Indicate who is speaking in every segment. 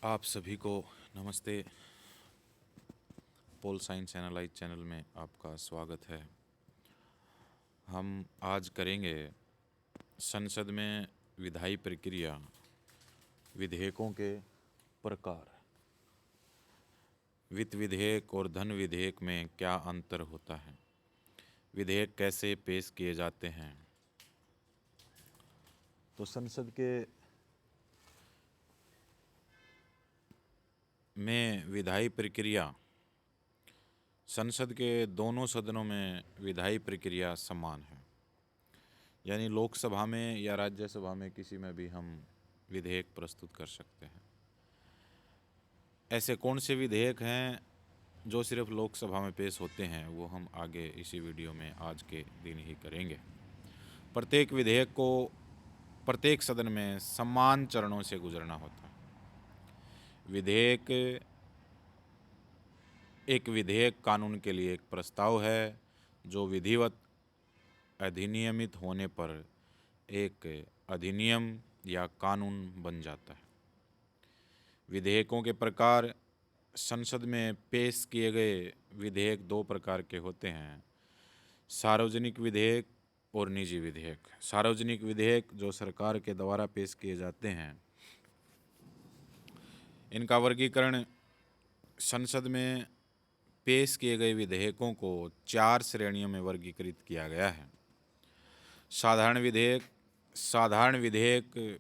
Speaker 1: आप सभी को नमस्ते। पोल साइंस एनालाइज चैनल में आपका स्वागत है। हम आज करेंगे संसद में विधायी प्रक्रिया, विधेयकों के प्रकार। वित्त विधेयक और धन विधेयक में क्या अंतर होता है, विधेयक कैसे पेश किए जाते हैं। तो संसद के में विधायी प्रक्रिया, संसद के दोनों सदनों में विधायी प्रक्रिया समान है, यानी लोकसभा में या राज्यसभा में किसी में भी हम विधेयक प्रस्तुत कर सकते हैं। ऐसे कौन से विधेयक हैं जो सिर्फ लोकसभा में पेश होते हैं, वो हम आगे इसी वीडियो में आज के दिन ही करेंगे। प्रत्येक विधेयक को प्रत्येक सदन में समान चरणों से गुजरना होता है। एक विधेयक कानून के लिए एक प्रस्ताव है जो विधिवत अधिनियमित होने पर एक अधिनियम या कानून बन जाता है। विधेयकों के प्रकार। संसद में पेश किए गए विधेयक दो प्रकार के होते हैं, सार्वजनिक विधेयक और निजी विधेयक। सार्वजनिक विधेयक जो सरकार के द्वारा पेश किए जाते हैं, इनका वर्गीकरण संसद में पेश किए गए विधेयकों को 4 श्रेणियों में वर्गीकृत किया गया है। साधारण विधेयक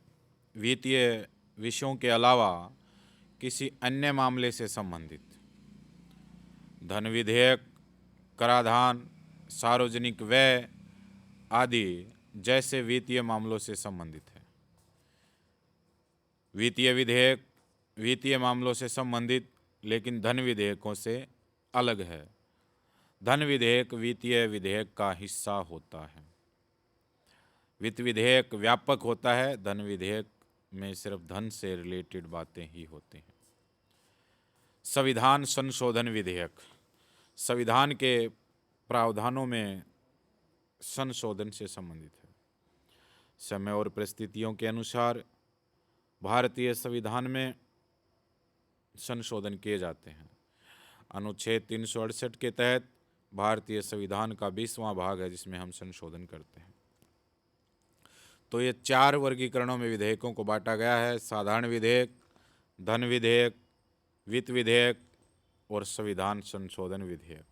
Speaker 1: वित्तीय विषयों के अलावा किसी अन्य मामले से संबंधित। धन विधेयक कराधान, सार्वजनिक व्यय आदि जैसे वित्तीय मामलों से संबंधित है। वित्तीय विधेयक वित्तीय मामलों से संबंधित लेकिन धन विधेयकों से अलग है। धन विधेयक वित्तीय विधेयक का हिस्सा होता है। वित्त विधेयक व्यापक होता है, धन विधेयक में सिर्फ धन से रिलेटेड बातें ही होती हैं। संविधान संशोधन विधेयक संविधान के प्रावधानों में संशोधन से संबंधित है। समय और परिस्थितियों के अनुसार भारतीय संविधान में संशोधन किए जाते हैं। अनुच्छेद 368 के तहत भारतीय संविधान का 20वां भाग है जिसमें हम संशोधन करते हैं। तो ये 4 वर्गीकरणों में विधेयकों को बांटा गया है: साधारण विधेयक, धन विधेयक, वित्त विधेयक और संविधान संशोधन विधेयक।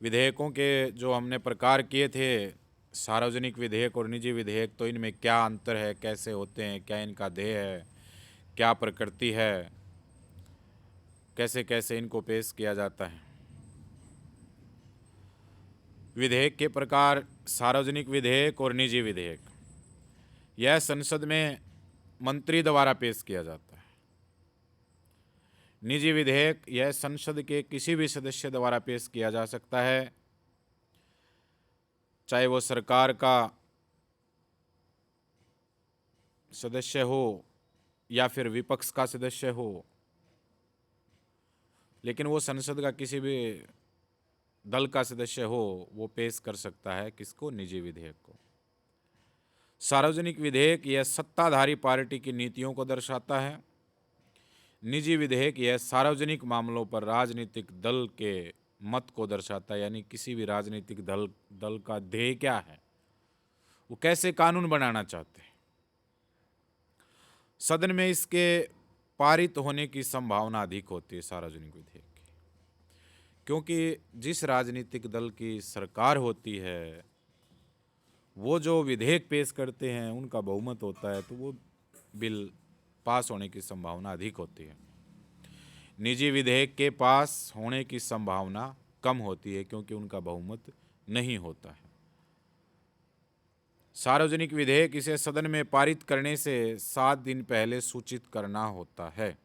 Speaker 1: विधेयकों के जो हमने प्रकार किए थे, सार्वजनिक विधेयक और निजी विधेयक, तो इनमें क्या अंतर है, कैसे होते हैं, क्या इनका ध्येय है, क्या प्रकृति है, कैसे कैसे इनको पेश किया जाता है। विधेयक के प्रकार। सार्वजनिक विधेयक और निजी विधेयक, यह संसद में मंत्री द्वारा पेश किया जाता है। निजी विधेयक यह संसद के किसी भी सदस्य द्वारा पेश किया जा सकता है, चाहे वो सरकार का सदस्य हो या फिर विपक्ष का सदस्य हो, लेकिन वो संसद का किसी भी दल का सदस्य हो, वो पेश कर सकता है किसको? निजी विधेयक को। सार्वजनिक विधेयक यह सत्ताधारी पार्टी की नीतियों को दर्शाता है। निजी विधेयक यह सार्वजनिक मामलों पर राजनीतिक दल के मत को दर्शाता है, यानी किसी भी राजनीतिक दल का ध्येय क्या है, वो कैसे कानून बनाना चाहते हैं। सदन में इसके पारित होने की संभावना अधिक होती है सार्वजनिक विधेयक की, क्योंकि जिस राजनीतिक दल की सरकार होती है, वो जो विधेयक पेश करते हैं उनका बहुमत होता है, तो वो बिल पास होने की संभावना अधिक होती है। निजी विधेयक के पास होने की संभावना कम होती है क्योंकि उनका बहुमत नहीं होता है। सार्वजनिक विधेयक इसे सदन में पारित करने से 7 दिन पहले सूचित करना होता है।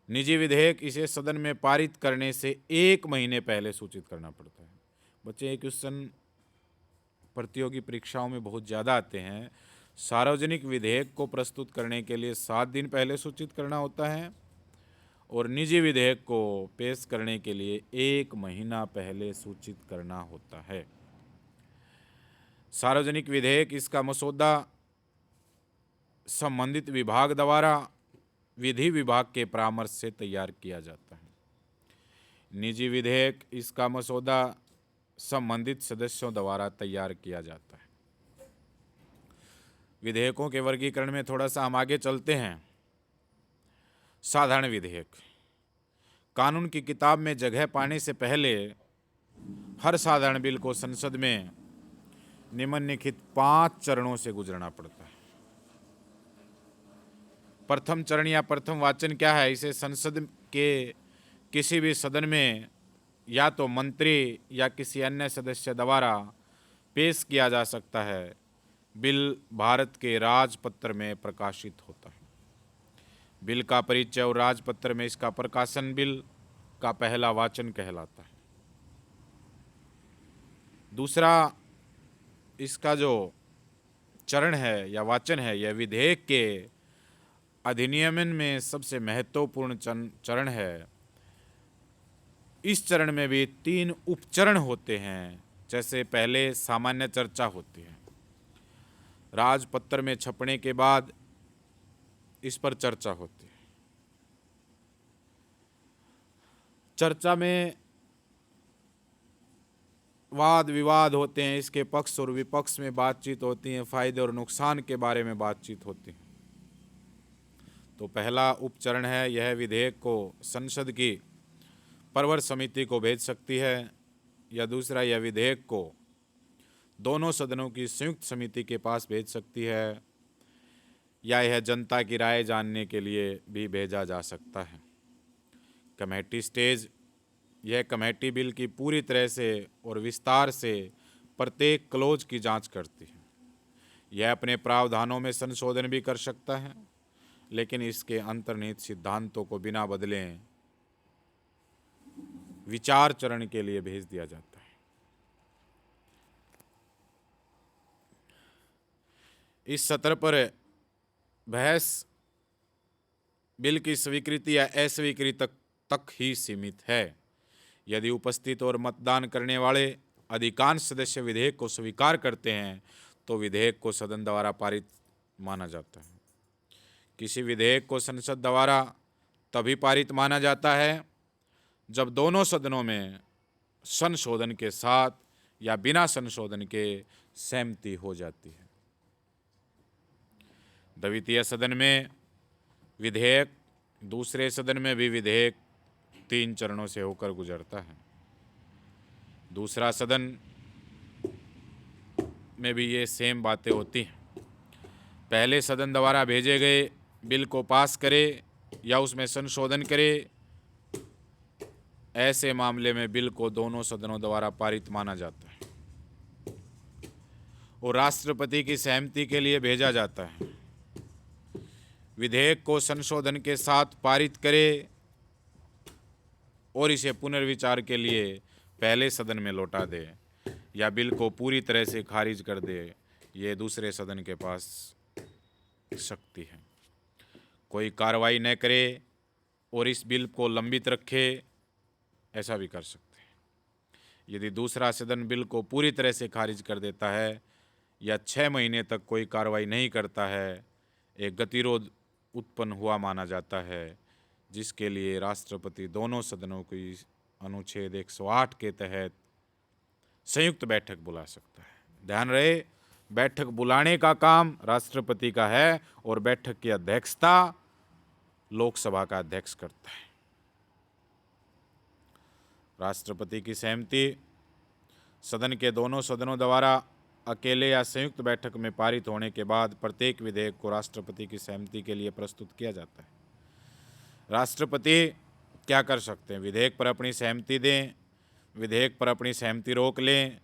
Speaker 1: निजी विधेयक इसे सदन में पारित करने से 1 महीने पहले सूचित करना पड़ता है। बच्चे, ये क्वेश्चन प्रतियोगी परीक्षाओं में बहुत ज़्यादा आते हैं। सार्वजनिक विधेयक को प्रस्तुत करने के लिए 7 दिन पहले सूचित करना होता है और निजी विधेयक को पेश करने के लिए 1 महीना पहले सूचित करना होता है। सार्वजनिक विधेयक इसका मसौदा संबंधित विभाग द्वारा विधि विभाग के परामर्श से तैयार किया जाता है। निजी विधेयक इसका मसौदा संबंधित सदस्यों द्वारा तैयार किया जाता है। विधेयकों के वर्गीकरण में थोड़ा सा हम आगे चलते हैं। साधारण विधेयक कानून की किताब में जगह पाने से पहले हर साधारण बिल को संसद में निम्नलिखित 5 चरणों से गुजरना पड़ता है। प्रथम चरण या प्रथम वाचन क्या है? इसे संसद के किसी भी सदन में या तो मंत्री या किसी अन्य सदस्य द्वारा पेश किया जा सकता है। बिल भारत के राजपत्र में प्रकाशित होता है। बिल का परिचय और राजपत्र में इसका प्रकाशन बिल का पहला वाचन कहलाता है। दूसरा इसका जो चरण है या वाचन है, यह विधेयक के अधिनियमन में सबसे महत्वपूर्ण चरण है। इस चरण में भी 3 उपचरण होते हैं। जैसे पहले सामान्य चर्चा होती है, राजपत्र में छपने के बाद इस पर चर्चा होती है। चर्चा में वाद विवाद होते हैं, इसके पक्ष और विपक्ष में बातचीत होती है, फायदे और नुकसान के बारे में बातचीत होती है। तो पहला उपचरण है, यह विधेयक को संसद की प्रवर समिति को भेज सकती है, या दूसरा यह विधेयक को दोनों सदनों की संयुक्त समिति के पास भेज सकती है, या यह जनता की राय जानने के लिए भी भेजा जा सकता है। कमेटी स्टेज, यह कमेटी बिल की पूरी तरह से और विस्तार से प्रत्येक क्लोज की जांच करती है। यह अपने प्रावधानों में संशोधन भी कर सकता है, लेकिन इसके अंतर्निहित सिद्धांतों को बिना बदले विचार चरण के लिए भेज दिया जाता है। इस सत्र पर बहस बिल की स्वीकृति या अस्वीकृति तक ही सीमित है। यदि उपस्थित और मतदान करने वाले अधिकांश सदस्य विधेयक को स्वीकार करते हैं तो विधेयक को सदन द्वारा पारित माना जाता है। किसी विधेयक को संसद द्वारा तभी पारित माना जाता है जब दोनों सदनों में संशोधन के साथ या बिना संशोधन के सहमति हो जाती है। द्वितीय सदन में विधेयक, दूसरे सदन में भी विधेयक 3 चरणों से होकर गुजरता है। दूसरा सदन में भी ये सेम बातें होती हैं। पहले सदन द्वारा भेजे गए बिल को पास करे या उसमें संशोधन करे, ऐसे मामले में बिल को दोनों सदनों द्वारा पारित माना जाता है और राष्ट्रपति की सहमति के लिए भेजा जाता है। विधेयक को संशोधन के साथ पारित करे और इसे पुनर्विचार के लिए पहले सदन में लौटा दे या बिल को पूरी तरह से खारिज कर दे, ये दूसरे सदन के पास शक्ति है। कोई कार्रवाई न करे और इस बिल को लंबित रखे, ऐसा भी कर सकते हैं। यदि दूसरा सदन बिल को पूरी तरह से खारिज कर देता है या 6 महीने तक कोई कार्रवाई नहीं करता है, एक गतिरोध उत्पन्न हुआ माना जाता है, जिसके लिए राष्ट्रपति दोनों सदनों की अनुच्छेद 108 के तहत संयुक्त बैठक बुला सकता है। ध्यान रहे, बैठक बुलाने का काम राष्ट्रपति का है और बैठक की अध्यक्षता लोकसभा का अध्यक्ष करता है। राष्ट्रपति की सहमति सदन के दोनों सदनों द्वारा अकेले या संयुक्त बैठक में पारित होने के बाद प्रत्येक विधेयक को राष्ट्रपति की सहमति के लिए प्रस्तुत किया जाता है। राष्ट्रपति क्या कर सकते हैं? विधेयक पर अपनी सहमति दें, विधेयक पर अपनी सहमति रोक लें,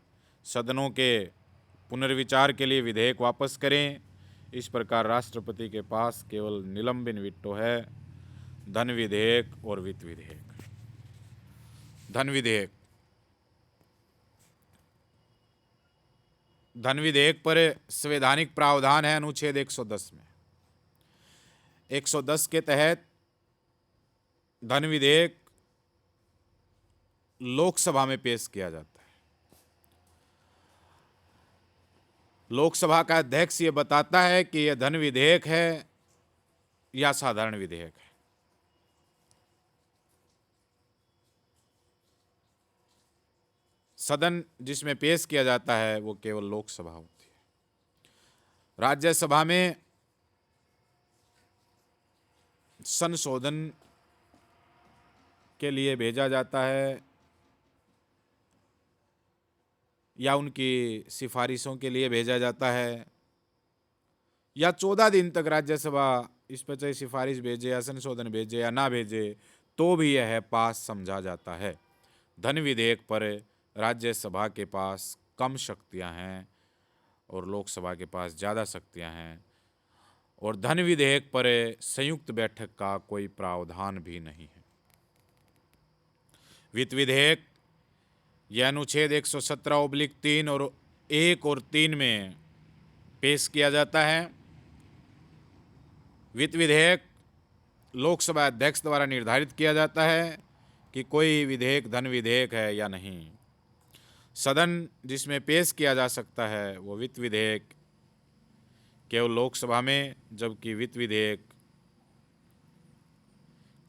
Speaker 1: सदनों के पुनर्विचार के लिए विधेयक वापस करें। इस प्रकार राष्ट्रपति के पास केवल निलंबन वीटो है, धन विधेयक और वित्त विधेयक। धन विधेयक, धन विधेयक पर संवैधानिक प्रावधान है अनुच्छेद 110 में। 110 के तहत धन विधेयक लोकसभा में पेश किया जाता है। लोकसभा का अध्यक्ष ये बताता है कि यह धन विधेयक है या साधारण विधेयक है। सदन जिसमें पेश किया जाता है वो केवल लोकसभा होती है। राज्यसभा में संशोधन के लिए भेजा जाता है या उनकी सिफारिशों के लिए भेजा जाता है, या 14 दिन तक राज्यसभा इस पर चाहे सिफारिश भेजे या संशोधन भेजे या ना भेजे तो भी यह पास समझा जाता है। धन विधेयक पर राज्यसभा के पास कम शक्तियां हैं और लोकसभा के पास ज़्यादा शक्तियां हैं, और धन विधेयक पर संयुक्त बैठक का कोई प्रावधान भी नहीं है। वित्त विधेयक यह अनुच्छेद 117/3 और 1 और 3 में पेश किया जाता है। वित्त विधेयक लोकसभा अध्यक्ष द्वारा निर्धारित किया जाता है कि कोई विधेयक धन विधेयक है या नहीं। सदन जिसमें पेश किया जा सकता है वो वित्त विधेयक केवल लोकसभा में, जबकि वित्त विधेयक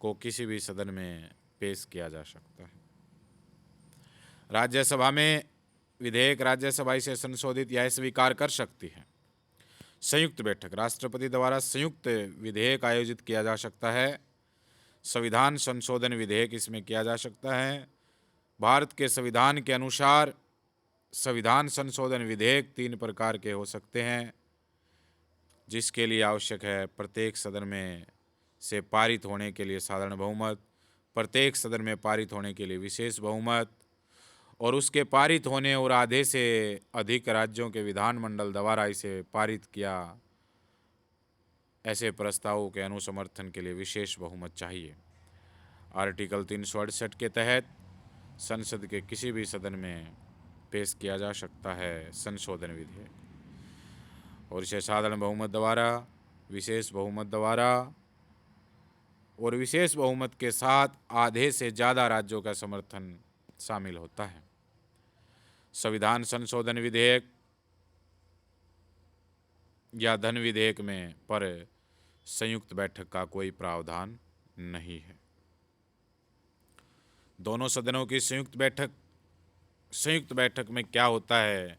Speaker 1: को किसी भी सदन में पेश किया जा सकता है। राज्यसभा में विधेयक राज्यसभा इसे संशोधित या स्वीकार कर सकती है। संयुक्त बैठक राष्ट्रपति द्वारा संयुक्त विधेयक आयोजित किया जा सकता है। संविधान संशोधन विधेयक इसमें किया जा सकता है। भारत के संविधान के अनुसार संविधान संशोधन विधेयक 3 प्रकार के हो सकते हैं, जिसके लिए आवश्यक है प्रत्येक सदन में से पारित होने के लिए साधारण बहुमत, प्रत्येक सदन में पारित होने के लिए विशेष बहुमत, और उसके पारित होने और आधे से अधिक राज्यों के विधानमंडल द्वारा इसे पारित किया ऐसे प्रस्तावों के अनुसमर्थन के लिए विशेष बहुमत चाहिए। आर्टिकल 368 के तहत संसद के किसी भी सदन में पेश किया जा सकता है संशोधन विधेयक, और इसे साधारण बहुमत द्वारा, विशेष बहुमत द्वारा और विशेष बहुमत के साथ आधे से ज़्यादा राज्यों का समर्थन शामिल होता है। संविधान संशोधन विधेयक या धन विधेयक में पर संयुक्त बैठक का कोई प्रावधान नहीं है। दोनों सदनों की संयुक्त बैठक में क्या होता है,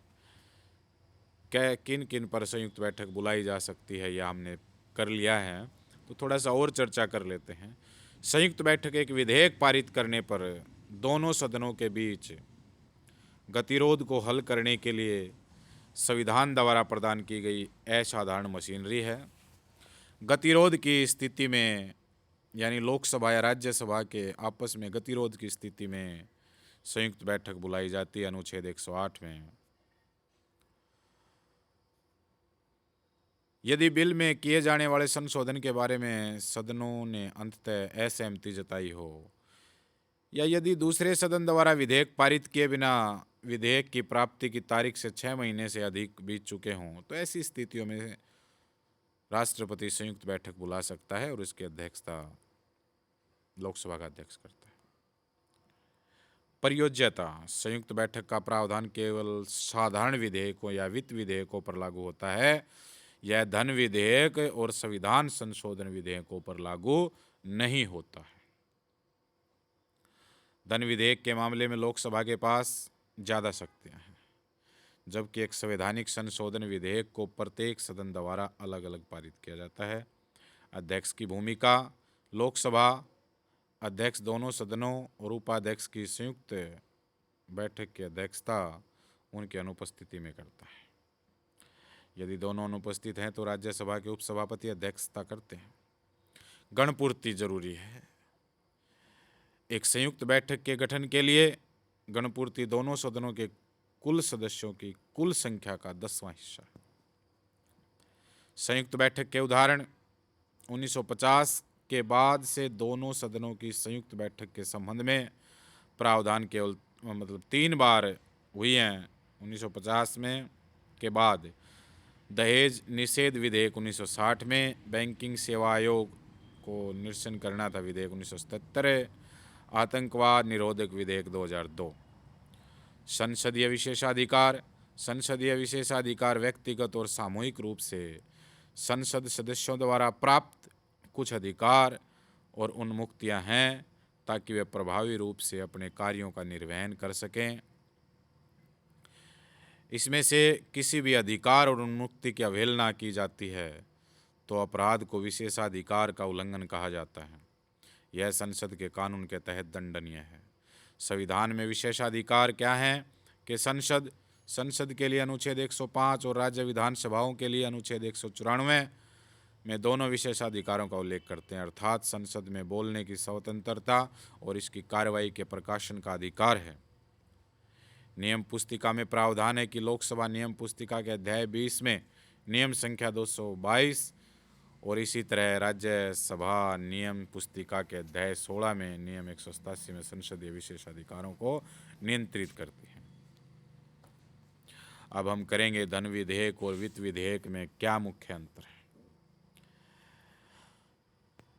Speaker 1: क्या किन किन पर संयुक्त बैठक बुलाई जा सकती है, यह हमने कर लिया है, तो थोड़ा सा और चर्चा कर लेते हैं। संयुक्त बैठक एक विधेयक पारित करने पर दोनों सदनों के बीच गतिरोध को हल करने के लिए संविधान द्वारा प्रदान की गई असाधारण मशीनरी है। गतिरोध की स्थिति में, यानी लोकसभा या राज्यसभा के आपस में गतिरोध की स्थिति में संयुक्त बैठक बुलाई जाती है अनुच्छेद 108 में। यदि बिल में किए जाने वाले संशोधन के बारे में सदनों ने अंततः असहमति जताई हो, या यदि दूसरे सदन द्वारा विधेयक पारित किए बिना विधेयक की प्राप्ति की तारीख से 6 महीने से अधिक बीत चुके हों, तो ऐसी स्थितियों में राष्ट्रपति संयुक्त बैठक बुला सकता है और इसकी अध्यक्षता लोकसभा का अध्यक्ष करता है। प्रयोज्यता संयुक्त बैठक का प्रावधान केवल साधारण विधेयकों या वित्त विधेयकों पर लागू होता है। यह धन विधेयक और संविधान संशोधन विधेयकों पर लागू नहीं होता है। धन विधेयक के मामले में लोकसभा के पास ज़्यादा शक्तियां हैं, जबकि एक संवैधानिक संशोधन विधेयक को प्रत्येक सदन द्वारा अलग अलग पारित किया जाता है। अध्यक्ष की भूमिका लोकसभा अध्यक्ष दोनों सदनों और उपाध्यक्ष की संयुक्त बैठक की अध्यक्षता उनकी अनुपस्थिति में करता है। यदि दोनों अनुपस्थित हैं तो राज्यसभा के उपसभापति अध्यक्षता करते हैं। गणपूर्ति जरूरी है। एक संयुक्त बैठक के गठन के लिए गणपूर्ति दोनों सदनों के कुल सदस्यों की कुल संख्या का 10वां हिस्सा है। संयुक्त बैठक के उदाहरण 1950 के बाद से दोनों सदनों की संयुक्त बैठक के संबंध में प्रावधान केवल 3 बार हुई हैं। 1950 में के बाद दहेज निषेध विधेयक 1960 में, बैंकिंग सेवा आयोग को निरसन करना था विधेयक 1977, आतंकवाद निरोधक विधेयक 2002। संसदीय विशेषाधिकार संसदीय विशेषाधिकार व्यक्तिगत और सामूहिक रूप से संसद सदस्यों द्वारा प्राप्त कुछ अधिकार और उन्मुक्तियां हैं ताकि वे प्रभावी रूप से अपने कार्यों का निर्वहन कर सकें। इसमें से किसी भी अधिकार और उन्मुक्ति की अवहेलना की जाती है तो अपराध को विशेषाधिकार का उल्लंघन कहा जाता है। यह संसद के कानून के तहत दंडनीय है। संविधान में विशेषाधिकार क्या हैं कि संसद के लिए अनुच्छेद 105 और राज्य विधानसभाओं के लिए अनुच्छेद 194 में दोनों विशेषाधिकारों का उल्लेख करते हैं, अर्थात संसद में बोलने की स्वतंत्रता और इसकी कार्रवाई के प्रकाशन का अधिकार है। नियम पुस्तिका में प्रावधान है कि लोकसभा नियम पुस्तिका के अध्याय 20 में नियम संख्या 222 और इसी तरह राज्यसभा नियम पुस्तिका के अध्याय 16 में नियम 187 में संसदीय विशेषाधिकारों को नियंत्रित करती है। अब हम करेंगे धन विधेयक और वित्त विधेयक में क्या मुख्य अंतर है।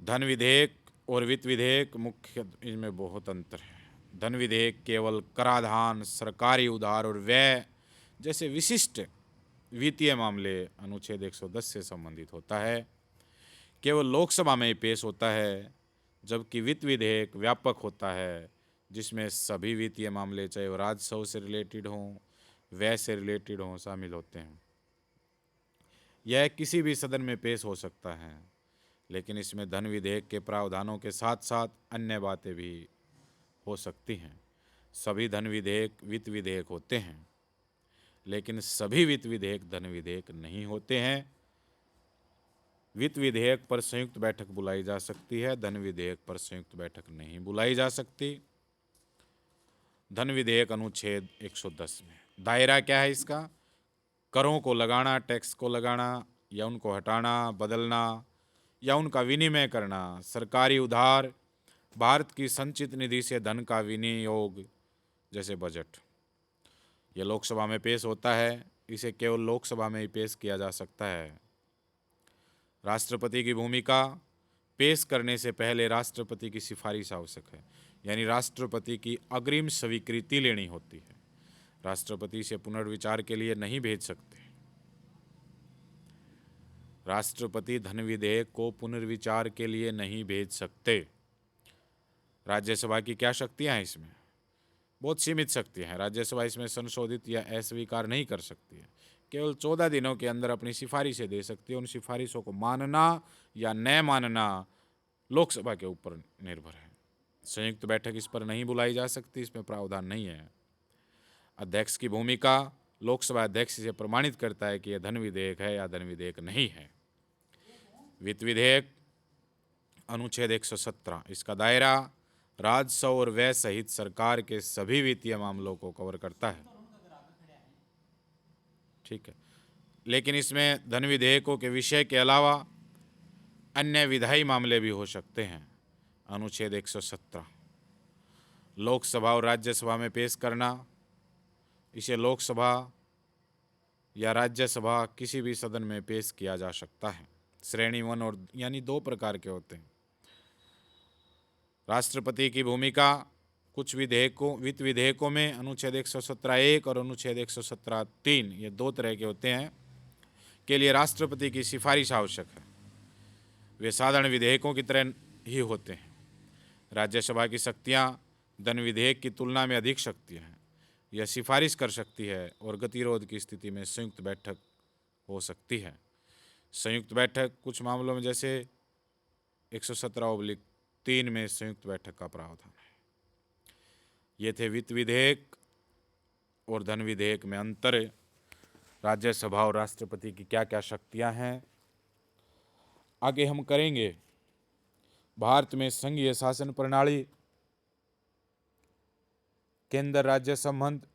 Speaker 1: धन विधेयक और वित्त विधेयक मुख्य इनमें बहुत अंतर है। धन विधेयक केवल कराधान, सरकारी उधार और व्यय जैसे विशिष्ट वित्तीय मामले अनुच्छेद 110 से संबंधित होता है, केवल लोकसभा में ही पेश होता है, जबकि वित्त विधेयक व्यापक होता है जिसमें सभी वित्तीय मामले चाहे वो राजस्व से रिलेटेड हों, व्यय से रिलेटेड हों, शामिल होते हैं। यह किसी भी सदन में पेश हो सकता है, लेकिन इसमें धन विधेयक के प्रावधानों के साथ साथ अन्य बातें भी हो सकती हैं। सभी धन विधेयक वित्त विधेयक होते हैं, लेकिन सभी वित्त विधेयक धन विधेयक नहीं होते हैं। वित्त विधेयक पर संयुक्त बैठक बुलाई जा सकती है, धन विधेयक पर संयुक्त बैठक नहीं बुलाई जा सकती। धन विधेयक अनुच्छेद 110 में दायरा क्या है इसका? करों को लगाना, टैक्स को लगाना या उनको हटाना, बदलना या उनका विनिमय करना, सरकारी उधार, भारत की संचित निधि से धन का विनियोग जैसे बजट। यह लोकसभा में पेश होता है, इसे केवल लोकसभा में ही पेश किया जा सकता है। राष्ट्रपति की भूमिका, पेश करने से पहले राष्ट्रपति की सिफारिश आवश्यक है, यानी राष्ट्रपति की अग्रिम स्वीकृति लेनी होती है। राष्ट्रपति से पुनर्विचार के लिए नहीं भेज सकते। राष्ट्रपति धन विधेयक को पुनर्विचार के लिए नहीं भेज सकते। राज्यसभा की क्या शक्तियां हैं इसमें? बहुत सीमित शक्तियां हैं। राज्यसभा इसमें संशोधित या अस्वीकार नहीं कर सकती है, केवल 14 दिनों के अंदर अपनी सिफारिशें दे सकती है। उन सिफारिशों को मानना या न मानना लोकसभा के ऊपर निर्भर है। संयुक्त बैठक इस पर नहीं बुलाई जा सकती, इसमें प्रावधान नहीं है। अध्यक्ष की भूमिका, लोकसभा अध्यक्ष से प्रमाणित करता है कि यह धन विधेयक है या धन विधेयक नहीं है। वित्त विधेयक अनुच्छेद 117, इसका दायरा राजस्व और व्यय सहित सरकार के सभी वित्तीय मामलों को कवर करता है। ठीक है, लेकिन इसमें धन विधेयकों के विषय के अलावा अन्य विधायी मामले भी हो सकते हैं। अनुच्छेद 117, लोकसभा और राज्यसभा में पेश करना, इसे लोकसभा या राज्यसभा किसी भी सदन में पेश किया जा सकता है। श्रेणी 1 और यानी 2 प्रकार के होते हैं। राष्ट्रपति की भूमिका, कुछ वित्त विधेयकों में अनुच्छेद 117(1) और अनुच्छेद 117(3) ये 2 तरह के होते हैं, के लिए राष्ट्रपति की सिफारिश आवश्यक है। वे साधारण विधेयकों की तरह ही होते हैं। राज्यसभा की शक्तियां धन विधेयक की तुलना में अधिक शक्तियां हैं। यह सिफारिश कर सकती है और गतिरोध की स्थिति में संयुक्त बैठक हो सकती है। संयुक्त बैठक कुछ मामलों में जैसे 117(3) में संयुक्त बैठक का प्रावधान है। ये थे वित्त विधेयक और धन विधेयक में अंतर, राज्यसभा और राष्ट्रपति की क्या क्या शक्तियां हैं। आगे हम करेंगे भारत में संघीय शासन प्रणाली, केंद्र राज्य संबंध,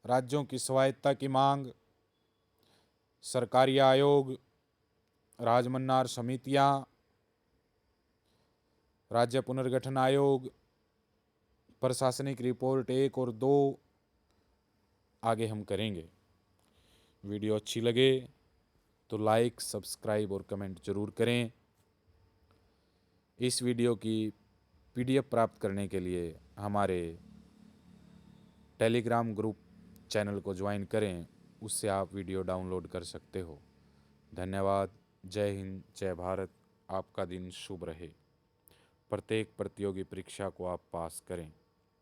Speaker 1: राज्यों की स्वायत्तता की मांग, सरकारी आयोग, राजमन्नार समितियां, राज्य पुनर्गठन आयोग, प्रशासनिक रिपोर्ट 1 और 2 आगे हम करेंगे। वीडियो अच्छी लगे तो लाइक, सब्सक्राइब और कमेंट जरूर करें। इस वीडियो की PDF प्राप्त करने के लिए हमारे टेलीग्राम ग्रुप चैनल को ज्वाइन करें, उससे आप वीडियो डाउनलोड कर सकते हो। धन्यवाद। जय हिंद, जय भारत। आपका दिन शुभ रहे। प्रत्येक प्रतियोगी परीक्षा को आप पास करें।